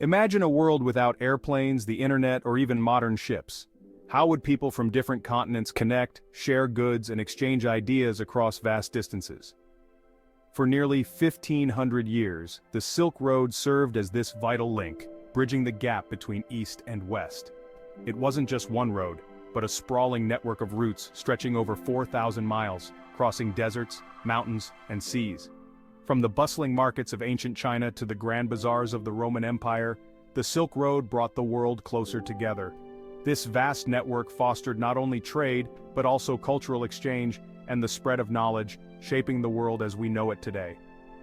Imagine a world without airplanes, the internet, or even modern ships. How would people from different continents connect, share goods, and exchange ideas across vast distances? For nearly 1,500 years, the Silk Road served as this vital link, bridging the gap between East and West. It wasn't just one road, but a sprawling network of routes stretching over 4,000 miles, crossing deserts, mountains, and seas. From the bustling markets of ancient China to the grand bazaars of the Roman Empire, the Silk Road brought the world closer together. This vast network fostered not only trade, but also cultural exchange and the spread of knowledge, shaping the world as we know it today.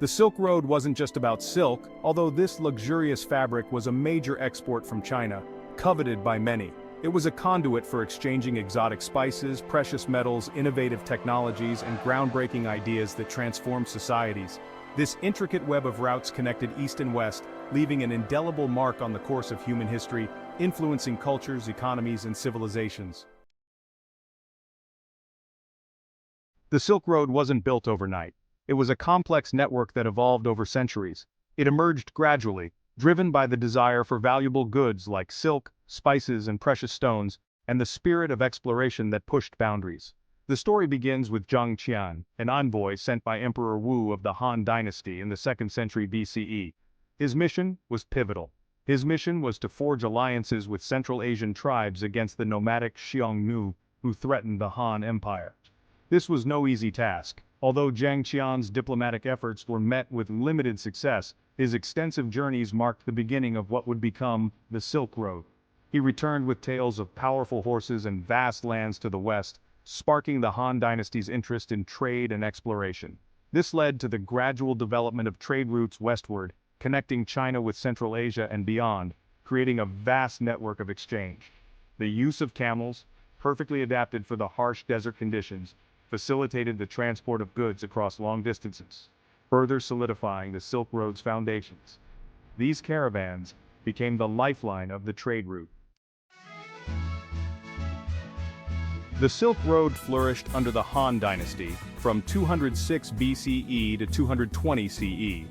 The Silk Road wasn't just about silk, although this luxurious fabric was a major export from China, coveted by many. It was a conduit for exchanging exotic spices, precious metals, innovative technologies, and groundbreaking ideas that transformed societies. This intricate web of routes connected East and West, leaving an indelible mark on the course of human history, influencing cultures, economies, and civilizations. The Silk Road wasn't built overnight. It was a complex network that evolved over centuries. It emerged gradually, driven by the desire for valuable goods like silk, spices, and precious stones, and the spirit of exploration that pushed boundaries. The story begins with Zhang Qian, an envoy sent by Emperor Wu of the Han Dynasty in the 2nd century BCE. His mission was pivotal. His mission was to forge alliances with Central Asian tribes against the nomadic Xiongnu, who threatened the Han Empire. This was no easy task. Although Zhang Qian's diplomatic efforts were met with limited success, his extensive journeys marked the beginning of what would become the Silk Road. He returned with tales of powerful horses and vast lands to the west, sparking the Han Dynasty's interest in trade and exploration. This led to the gradual development of trade routes westward, connecting China with Central Asia and beyond, creating a vast network of exchange. The use of camels, perfectly adapted for the harsh desert conditions, facilitated the transport of goods across long distances, further solidifying the Silk Road's foundations. These caravans became the lifeline of the trade route. The Silk Road flourished under the Han Dynasty, from 206 BCE to 220 CE.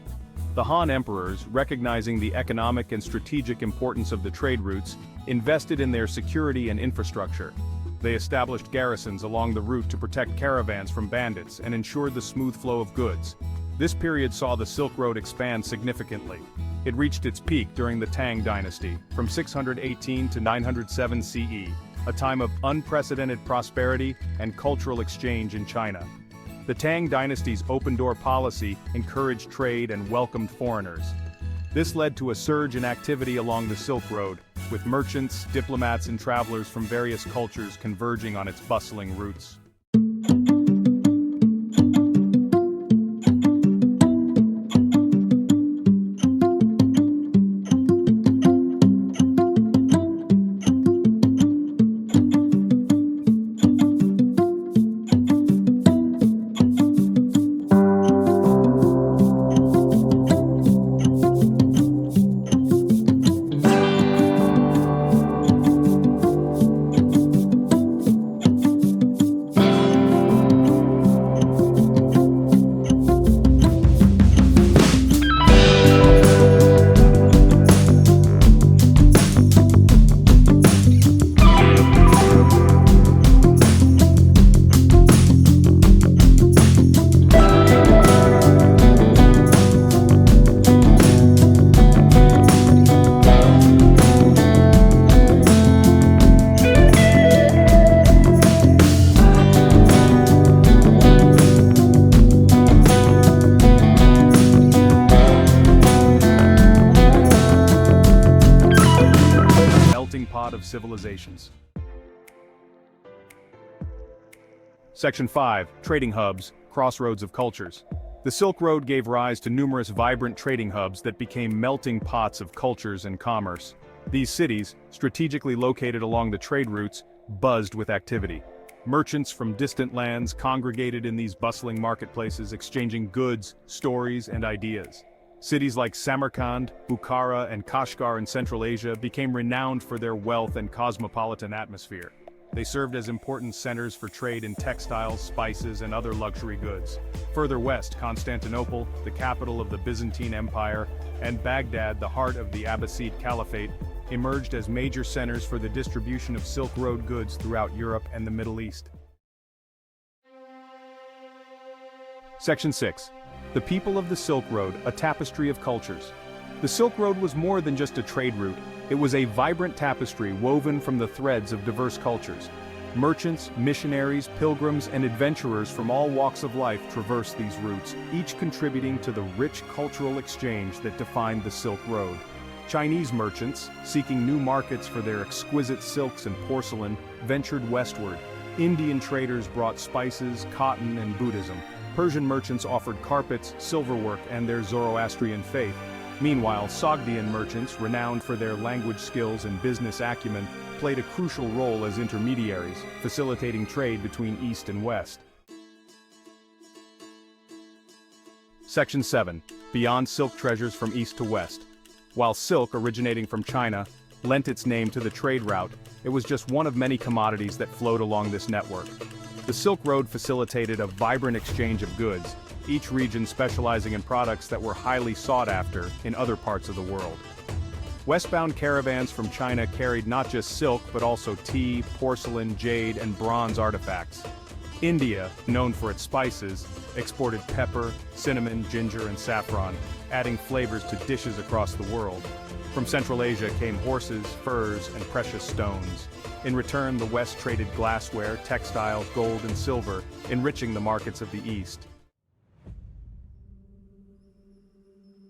The Han emperors, recognizing the economic and strategic importance of the trade routes, invested in their security and infrastructure. They established garrisons along the route to protect caravans from bandits and ensured the smooth flow of goods. This period saw the Silk Road expand significantly. It reached its peak during the Tang Dynasty, from 618 to 907 CE, a time of unprecedented prosperity and cultural exchange in China. The Tang Dynasty's open-door policy encouraged trade and welcomed foreigners. This led to a surge in activity along the Silk Road, with merchants, diplomats, and travelers from various cultures converging on its bustling routes. Of civilizations. Section 5. Trading Hubs, Crossroads of Cultures. The Silk Road gave rise to numerous vibrant trading hubs that became melting pots of cultures and commerce. These cities, strategically located along the trade routes, buzzed with activity. Merchants from distant lands congregated in these bustling marketplaces, exchanging goods, stories, and ideas. Cities like Samarkand, Bukhara, and Kashgar in Central Asia became renowned for their wealth and cosmopolitan atmosphere. They served as important centers for trade in textiles, spices, and other luxury goods. Further west, Constantinople, the capital of the Byzantine Empire, and Baghdad, the heart of the Abbasid Caliphate, emerged as major centers for the distribution of Silk Road goods throughout Europe and the Middle East. Section 6. The people of the Silk Road, a tapestry of cultures. The Silk Road was more than just a trade route. It was a vibrant tapestry woven from the threads of diverse cultures. Merchants, missionaries, pilgrims, and adventurers from all walks of life traversed these routes, each contributing to the rich cultural exchange that defined the Silk Road. Chinese merchants, seeking new markets for their exquisite silks and porcelain, ventured westward. Indian traders brought spices, cotton, and Buddhism. Persian merchants offered carpets, silverwork, and their Zoroastrian faith. Meanwhile, Sogdian merchants, renowned for their language skills and business acumen, played a crucial role as intermediaries, facilitating trade between East and West. Section 7. Beyond silk treasures from East to West. While silk, originating from China, lent its name to the trade route, it was just one of many commodities that flowed along this network. The Silk Road facilitated a vibrant exchange of goods, each region specializing in products that were highly sought after in other parts of the world. Westbound caravans from China carried not just silk but also tea, porcelain, jade, and bronze artifacts. India, known for its spices, exported pepper, cinnamon, ginger, and saffron, adding flavors to dishes across the world. From Central Asia came horses, furs, and precious stones. In return, the West traded glassware, textiles, gold, and silver, enriching the markets of the East.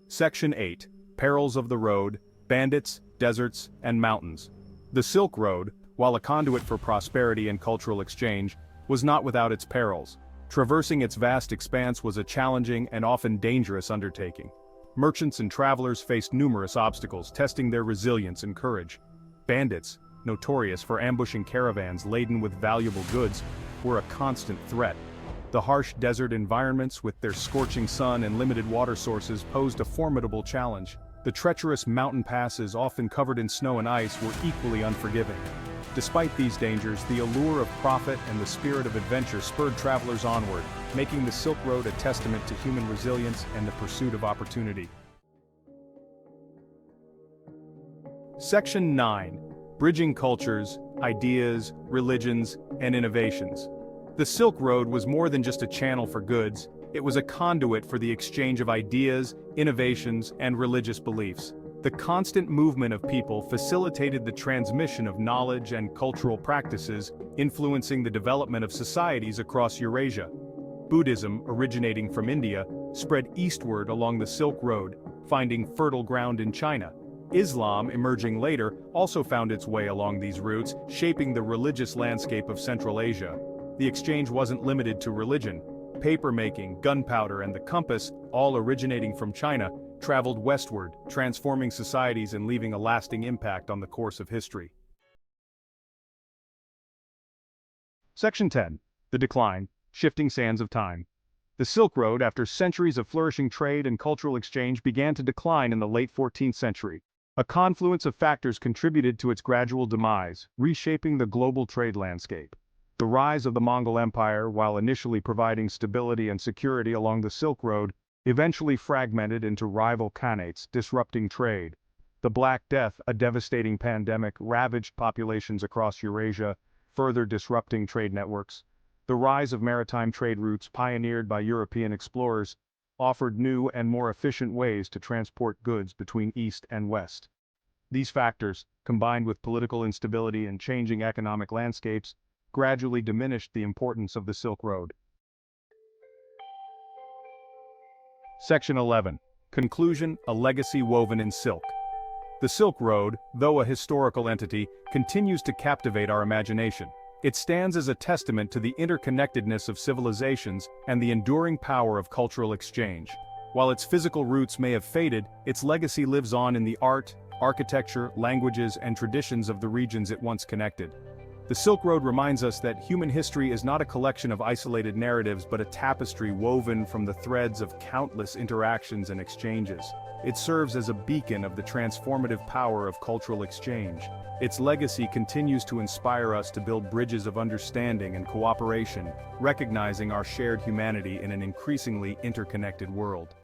Section 8. Perils of the Road, Bandits, Deserts, and Mountains. The Silk Road, while a conduit for prosperity and cultural exchange, was not without its perils. Traversing its vast expanse was a challenging and often dangerous undertaking. Merchants and travelers faced numerous obstacles, testing their resilience and courage. Bandits, notorious for ambushing caravans laden with valuable goods, were a constant threat. The harsh desert environments, with their scorching sun and limited water sources, posed a formidable challenge. The treacherous mountain passes, often covered in snow and ice, were equally unforgiving. Despite these dangers, the allure of profit and the spirit of adventure spurred travelers onward, making the Silk Road a testament to human resilience and the pursuit of opportunity. Section 9. Bridging cultures, ideas, religions, and innovations. The Silk Road was more than just a channel for goods, it was a conduit for the exchange of ideas, innovations, and religious beliefs. The constant movement of people facilitated the transmission of knowledge and cultural practices, influencing the development of societies across Eurasia. Buddhism, originating from India, spread eastward along the Silk Road, finding fertile ground in China. Islam, emerging later, also found its way along these routes, shaping the religious landscape of Central Asia. The exchange wasn't limited to religion. Paper-making, gunpowder, and the compass, all originating from China, traveled westward, transforming societies and leaving a lasting impact on the course of history. Section 10. The Decline, Shifting Sands of Time. The Silk Road, after centuries of flourishing trade and cultural exchange, began to decline in the late 14th century. A confluence of factors contributed to its gradual demise, reshaping the global trade landscape. The rise of the Mongol Empire, while initially providing stability and security along the Silk Road, eventually fragmented into rival khanates, disrupting trade. The Black Death, a devastating pandemic, ravaged populations across Eurasia, further disrupting trade networks. The rise of maritime trade routes pioneered by European explorers offered new and more efficient ways to transport goods between East and West. These factors, combined with political instability and changing economic landscapes, gradually diminished the importance of the Silk Road. Section 11. Conclusion, a legacy woven in silk. The Silk Road, though a historical entity, continues to captivate our imagination. It stands as a testament to the interconnectedness of civilizations and the enduring power of cultural exchange. While its physical roots may have faded, its legacy lives on in the art, architecture, languages, and traditions of the regions it once connected. The Silk Road reminds us that human history is not a collection of isolated narratives but a tapestry woven from the threads of countless interactions and exchanges. It serves as a beacon of the transformative power of cultural exchange. Its legacy continues to inspire us to build bridges of understanding and cooperation, recognizing our shared humanity in an increasingly interconnected world.